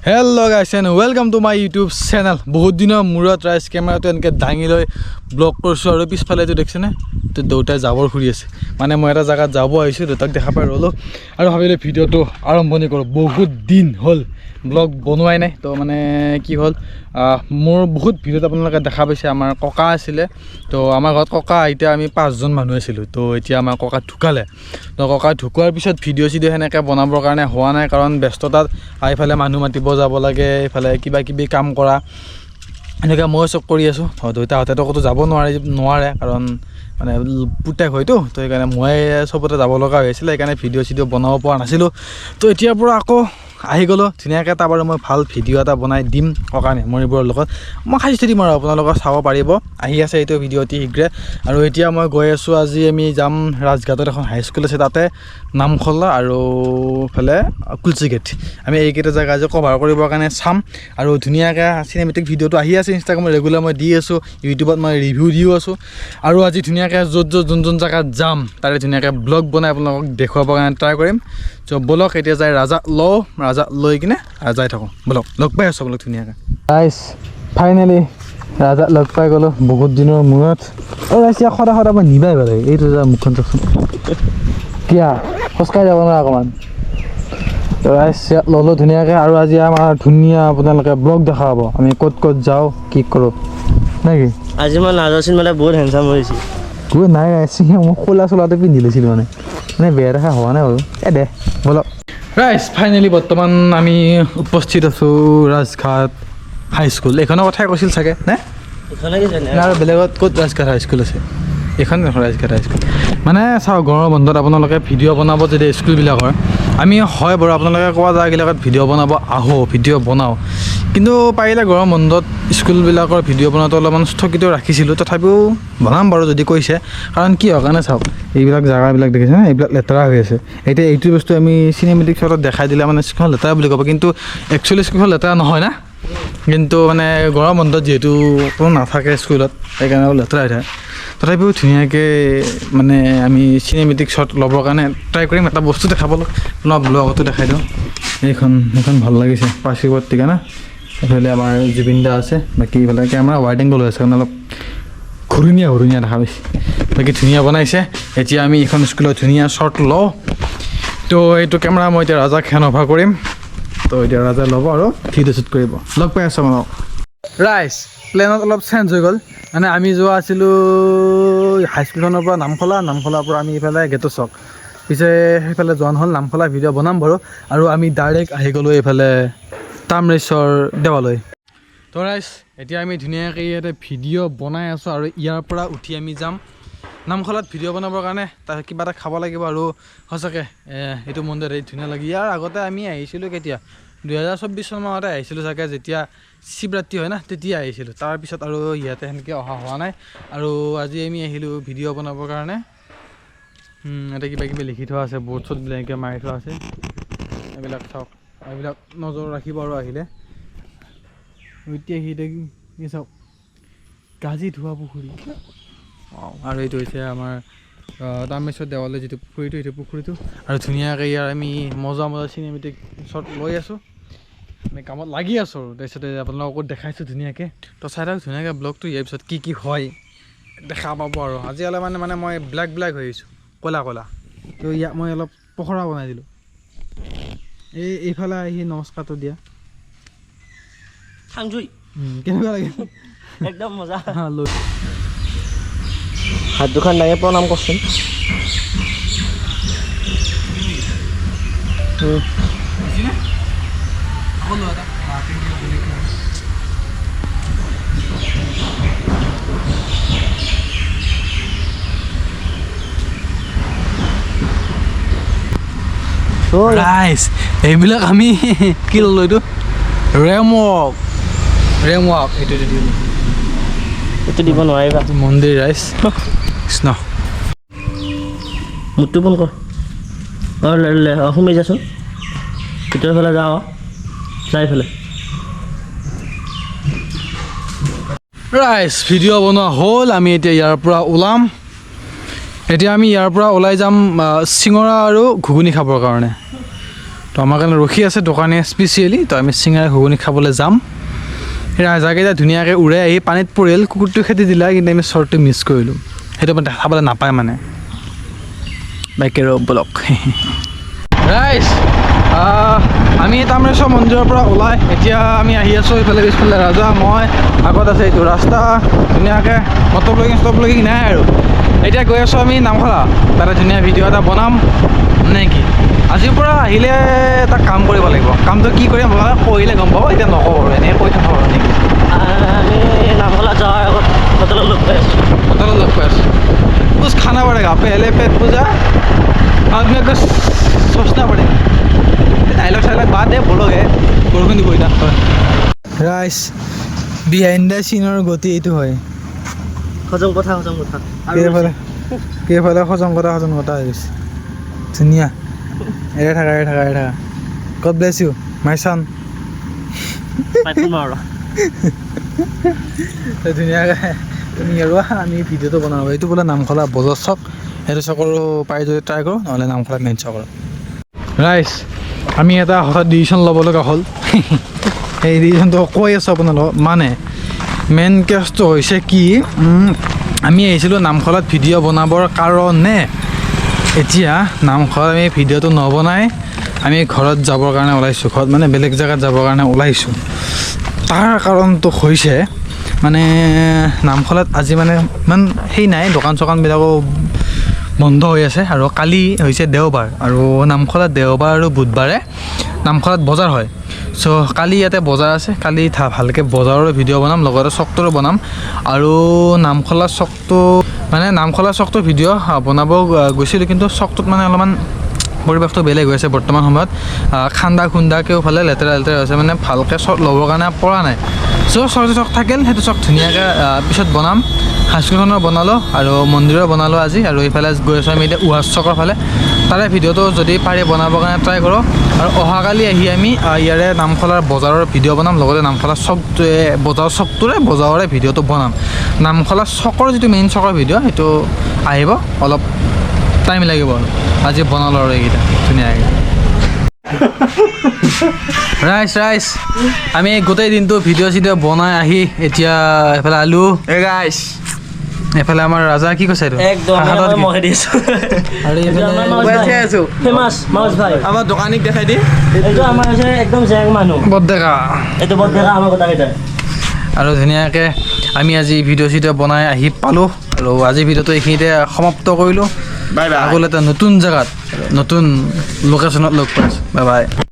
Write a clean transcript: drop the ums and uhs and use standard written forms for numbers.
Hello guys and welcome to my YouTube channel. বহুত দিনৰ মূৰত ৰাইজ কেমেৰাটো এনেকৈ দাঙি লৈ ব্লগ কৰিছোঁ আৰু পিছফালে এইটো দেখিছেনে তো দেউতাই জাবৰ ঘূৰি আছে মানে মই এটা জেগাত যাব আহিছোঁ দেউতাক দেখা পাই ৰ'লোঁ আৰু ভাবিলোঁ ভিডিঅ'টো আৰম্ভণি কৰোঁ বহুত দিন হ'ল ব্লগ বনোৱাই নাই তো মানে কি হ'ল মোৰ বহুত ভিডিঅ'ত আপোনালোকে দেখা পাইছে আমাৰ ককা আছিলে তো আমাৰ ঘৰত ককা এতিয়া আমি 5জন মানুহ আছিলোঁ তো এতিয়া আমাৰ ককা ঢুকালে তো ককা ঢুকোৱাৰ পিছত ভিডিঅ' সেনেকৈ বনাবৰ কাৰণে হোৱা নাই কাৰণ ব্যস্ততাত এইফালে মানুহ মাতিব যাব লাগে এইফালে কিবা কিবি কাম কৰা এনেকৈ মই চব কৰি আছোঁ দেউতাহঁতেতো ক'তো যাব নোৱাৰে কাৰণ মানে পুতেক হয়তো তো সেইকাৰণে মই চবতে যাব লগা হৈছিলে সেইকাৰণে ভিডিঅ' বনাব পৰা নাছিলোঁ তো এতিয়াৰ পৰা আকৌ আহি গ'লোঁ ধুনীয়াকৈ এটা বাৰু মই ভাল ভিডিঅ' এটা বনাই দিম ককা মেমৰিবোৰৰ লগত মই খাইছোঁ দিম আৰু আপোনালোকক চাব পাৰিব আহি আছে এইটো ভিডিঅ' অতি শীঘ্ৰে আৰু এতিয়া মই গৈ আছোঁ আজি আমি যাম ৰাজঘাটত এখন হাইস্কুল আছে তাতে নামখলা আৰু ইফালে কুলচি গেট আমি এইকেইটা জেগা আজি কভাৰ কৰিবৰ কাৰণে চাম আৰু ধুনীয়াকৈ চিনেমেটিক ভিডিঅ'টো আহি আছে ইনষ্টাগ্ৰামত ৰেগুলাৰ মই দি আছোঁ ইউটিউবত মই ৰিভিউ দিও আছোঁ আৰু আজি ধুনীয়াকৈ য'ত যোন জেগাত যাম তাৰে ধুনীয়াকৈ ব্লগ বনাই আপোনালোকক দেখুৱাবৰ কাৰণে ট্ৰাই কৰিম চ' ব'লক এতিয়া যাই ৰাজা লৈ কিনে যাই থাকোঁ ব'লক লগ পাই আছোঁ বোলক ধুনীয়াকৈ ৰাইজ ফাইনেলি ৰাজাক লগ পাই গ'লোঁ বহুত দিনৰ মূৰত আৰু ৰাইজ ইয়াক সদায় মই নিবাই লাগে এইটো যা মুখখন চাওকচোন কিয়া খোজকাঢ়ি যাব নোৱাৰে অকণমান ৰাইজ ইয়াত ল'লোঁ ধুনীয়াকৈ আৰু আজি আমাৰ ধুনীয়া আপোনালোকে ব্লগ দেখা পাব আমি ক'ত যাওঁ কি কৰোঁ নে কি আজি মই নাজাচিন মানে বহুত হেণ্ডচাম হৈছিল গৈ নাই ৰাইজ মই খোলা চোলাটো পিন্ধি লৈছিলোঁ মানে বেয়া দেখা হোৱা নাই বাৰু দে ব'লক ৰাইজ ফাইনেলি বৰ্তমান আমি উপস্থিত আছোঁ ৰাজঘাট হাইস্কুল এইখনৰ কথাই কৈছিল চাগে নে আৰু বেলেগত ক'ত ৰাজঘাট হাইস্কুল আছে এইখন ৰাজঘাট হাইস্কুল মানে চাওক গৰমৰ বন্ধত আপোনালোকে ভিডিঅ' বনাব যেতিয়া স্কুলবিলাকৰ আমি হয় বাৰু আপোনালোকে কোৱা জেগাবিলাকত ভিডিঅ' বনাব আহোঁ ভিডিঅ' বনাওঁ কিন্তু পাৰিলে গৰম বন্ধত স্কুলবিলাকৰ ভিডিঅ' বনোৱাটো অলপমান স্থগিত ৰাখিছিলোঁ তথাপিও বনাম বাৰু যদি কৈছে কাৰণ কি হয় কাৰণে চাওক এইবিলাক জেগাবিলাক দেখিছে এইবিলাক লেতেৰা হৈ আছে এতিয়া এইটো বস্তু আমি চিনেমেটিক শ্বটত দেখাই দিলে মানে স্কুলখন লেতেৰা বুলি ক'ব কিন্তু একচুৱেলি স্কুলখন লেতেৰা নহয় না কিন্তু মানে গৰম বন্ধত যিহেতু কোনো নাথাকে স্কুলত সেইকাৰণে লেতেৰা হৈ থাকে তথাপিও ধুনীয়াকৈ মানে আমি চিনেমেটিক শ্বট ল'বৰ কাৰণে ট্ৰাই কৰিম এটা বস্তু দেখাবলৈ আপোনাৰ ব্লগতো দেখাই দিওঁ এইখন ভাল লাগিছে পাৰ্চিৱৰ্তিকা না এইফালে আমাৰ জুবিন দা আছে বাকী এইফালে কেমেৰা ৱাইড এংগল হৈ আছে কাৰণে অলপ ঘূৰণীয়া দেখা পাইছে বাকী ধুনীয়া বনাইছে এতিয়া আমি এইখন স্কুলত ধুনীয়া শ্বট লওঁ তো এইটো কেমেৰা মই এতিয়া ৰাজাক হেণ্ড অভাৰ কৰিম তো এতিয়া ৰাজাই ল'ব আৰু ভিডিঅ' শ্বুট কৰিব লগ পাই আছোঁ আপোনালোক ৰাইজ প্লেনত অলপ চেঞ্জ হৈ গ'ল মানে আমি যোৱা আছিলোঁ হাইস্কুলখনৰ পৰা নামখলাৰ পৰা আমি এইফালে গেটৰ চক পিছে সেইফালে যোৱা নহ'ল নামখলা ভিডিঅ' বনাম বাৰু আৰু আমি ডাইৰেক্ট আহি গ'লোঁ এইফালে তামৰেশ্বৰ দেৱালয় তো ৰাইজ এতিয়া আমি ধুনীয়াকৈ ইয়াতে ভিডিঅ' বনাই আছোঁ আৰু ইয়াৰ পৰা উঠি আমি যাম নামখলাত ভিডিঅ' বনাবৰ কাৰণে তাৰ কিবা এটা খাব লাগিব আৰু সঁচাকৈ এইটো মন্দিৰ ধুনীয়া লাগে ইয়াৰ আগতে আমি আহিছিলোঁ কেতিয়া 2024 চনৰ মাহতে আহিছিলোঁ চাগে যেতিয়া শিৱৰাত্ৰি হয় না তেতিয়া আহিছিলোঁ তাৰপিছত আৰু ইয়াতে সেনেকৈ অহা হোৱা নাই আৰু আজি আমি আহিলোঁ ভিডিঅ' বনাবৰ কাৰণে ইয়াতে কিবা কিবি লিখি থোৱা আছে বৰ্ড চৰ্ডবিলাক এনেকৈ মাৰি থোৱা আছে এইবিলাক চাওক এইবিলাক নজৰ ৰাখিব আৰু আহিলে এতিয়া কি চাওক গাজি ধোৱা পুখুৰী আৰু এইটো হৈছে আমাৰ তামেশ্বৰ দেৱালয় যিটো পুখুৰীটো সেইটো পুখুৰীটো আৰু ধুনীয়াকৈ ইয়াৰ আমি মজা চিনেমেটিক শ্বট লৈ আছোঁ আমি কামত লাগি আছোঁ আৰু তাৰপিছতে আপোনালোককো দেখাইছোঁ ধুনীয়াকৈ তো চাই থাকক ধুনীয়াকৈ ব্লগটো ইয়াৰ পিছত কি হয় দেখা পাব আৰু আজি অলপ মানে মই ব্লেক হৈ আহিছোঁ ক'লা তো ইয়াক মই অলপ পখৰা বনাই দিলোঁ এইফালে আহি নমস্কাৰটো দিয়া কেনেকুৱা লাগে একদম মজা লৈ হাত দুখন দাঙি প্ৰণাম কৰচোন ৰাইজ এইবিলাক আমি কি ল'লোঁ এইটো ৰেম ৱাক এইটো দিব নোৱাৰিবা মন্দিৰ ৰাইজ কৃষ্ণ মুঠটো বন্ধ কৰ সোমাই যাচোন ভিতৰৰ ফালে যাওঁ যাইফালে ৰাইজ ভিডিঅ' বনোৱা হ'ল আমি এতিয়া ইয়াৰ পৰা ওলাম এতিয়া আমি ইয়াৰ পৰা ওলাই যাম চিঙৰা আৰু ঘুগুনি খাবৰ কাৰণে তো আমাৰ কাৰণে ৰখি আছে দোকানী স্পেচিয়েলি। তো আমি চিঙৰা ঘুগুনি খাবলৈ যাম। ৰাজাকেইটা ধুনীয়াকৈ উৰাই আহি পানীত পৰিল, কুকুৰটো খেদি দিলা, কিন্তু আমি শ্বৰ্টটো মিছ কৰিলোঁ। সেইটো মানে দেখাবলৈ নাপায় মানে বাইকেৰ ব্লক। ৰাইজ আমি তামৰেশ্বৰ মন্দিৰৰ পৰা ওলাই এতিয়া আমি আহি আছোঁ এইফালে পিছফালে ৰাজা মই আগত আছে এইটো ৰাস্তা ধুনীয়াকৈ মটৰ নাই আৰু এতিয়া গৈ আছোঁ আমি নামঘলা। তাতে ধুনীয়া ভিডিঅ' এটা বনাম নে কি। আজিৰ পৰা আহিলে এটা কাম কৰিব লাগিব। কামটো কি কৰিম আপোনালোকে কৰিলে গম পাব, এতিয়া নকওঁ আৰু এনেই কৈ থাকোঁ আৰু নেকি। আমি নামঘলা যোৱাৰ আগত হোটেলত লগ পাই আছোঁ। হোটেলত লগ পাই আছোঁ। कुछ खाना पड़ेगा, पहले पेट पूजा बाद में कुछ सोचना पड़ेगा। डायलॉग शायलॉग बात है बोलोगे बरষুণ দিব এতিয়া হয়। ৰাইজ বিহাইণ্ড দ্য চিনৰ গতি এইটো হয়। সজং কথা কেইফালে সজং কথা হৈ গৈছে। ধুনীয়া এৰে থাকা গড ব্লেছ ইউ মাই চান। ধুনীয়াকৈ তুমি আৰু আমি ভিডিঅ'টো বনাব। এইটো বোলে নামখলা বজাৰ চক, সেইটো চকৰো পাই যদি ট্ৰাই কৰোঁ, নহ'লে নামখলা মেইন চকৰ। ৰাইজ আমি এটা হঠাৎ ডিচিশ্যন ল'ব লগা হ'ল। এই ডিচিশ্যনটো কৈ আছোঁ আপোনালোকক। মানে মেইন কেছটো হৈছে কি, আমি আহিছিলোঁ নামখলাত ভিডিঅ' বনাবৰ কাৰণে। এতিয়া নামখলাত আমি ভিডিঅ'টো নবনাই আমি ঘৰত যাবৰ কাৰণে ওলাইছোঁ। ঘৰত মানে বেলেগ জেগাত যাবৰ কাৰণে ওলাইছোঁ। তাৰ কাৰণটো হৈছে মানে নামখলাত আজি মানে ইমান সেই নাই, দোকান চোকানবিলাকো বন্ধ হৈ আছে। আৰু কালি হৈছে দেওবাৰ, আৰু নামখলাত দেওবাৰ আৰু বুধবাৰে নামখলাত বজাৰ হয়। চ' কালি ইয়াতে বজাৰ আছে, কালি ভালকৈ বজাৰৰ ভিডিঅ' বনাম, লগতে চকটোৰো বনাম। আৰু নামখলা চকটো ভিডিঅ' বনাব গৈছিলোঁ, কিন্তু চকটোত মানে অলপমান পৰিৱেশটো বেলেগ হৈ আছে বৰ্তমান সময়ত। খান্দা খুন্দাকেও ফালে লেতেৰা হৈছে, মানে ভালকৈ চক ল'বৰ কাৰণে পৰা নাই। চ' চক থাকিল, সেইটো চক ধুনীয়াকৈ পিছত বনাম। হাইস্কুলখনৰ বনালোঁ আৰু মন্দিৰৰ বনালোঁ আজি। আৰু এইফালে গৈ আছোঁ আমি এতিয়া উহাজ চকৰ ফালে। তাৰে ভিডিঅ'টো যদি পাৰি বনাবৰ কাৰণে ট্ৰাই কৰোঁ। আৰু অহাকালি আহি আমি ইয়াৰে নামখলাৰ বজাৰৰ ভিডিঅ' বনাম, লগতে নামখলা বজাৰৰে ভিডিঅ'টো বনাম। নামখলা চকৰ যিটো মেইন চকৰ ভিডিঅ' সেইটো আহিব, অলপ টাইম লাগিব আৰু আজি বনালোঁ আৰু এইকেইটা ধুনীয়াকৈ। ৰাইজ আমি গোটেই দিনটো ভিডিঅ' চিডিঅ' বনাই আহি এতিয়া এইফালে আলু এইফালে আমাৰ ৰাজা কি কৈছে এইটো আমাৰ দোকানীক দেখাই দি আমাৰ হৈছে একদম জেং মানুহ বৰডেকা আমাৰ গোটাকেইটাই। আৰু ধুনীয়াকৈ আমি আজি ভিডিঅ' চিডিঅ' বনাই আহি পালোঁ। আৰু আজিৰ ভিডিঅ'টো এইখিনিতে সমাপ্ত কৰিলোঁ। আগলৈ এটা নতুন জেগাত নতুন লোকেশ্যনত লগ পাইছোঁ। Bye bye.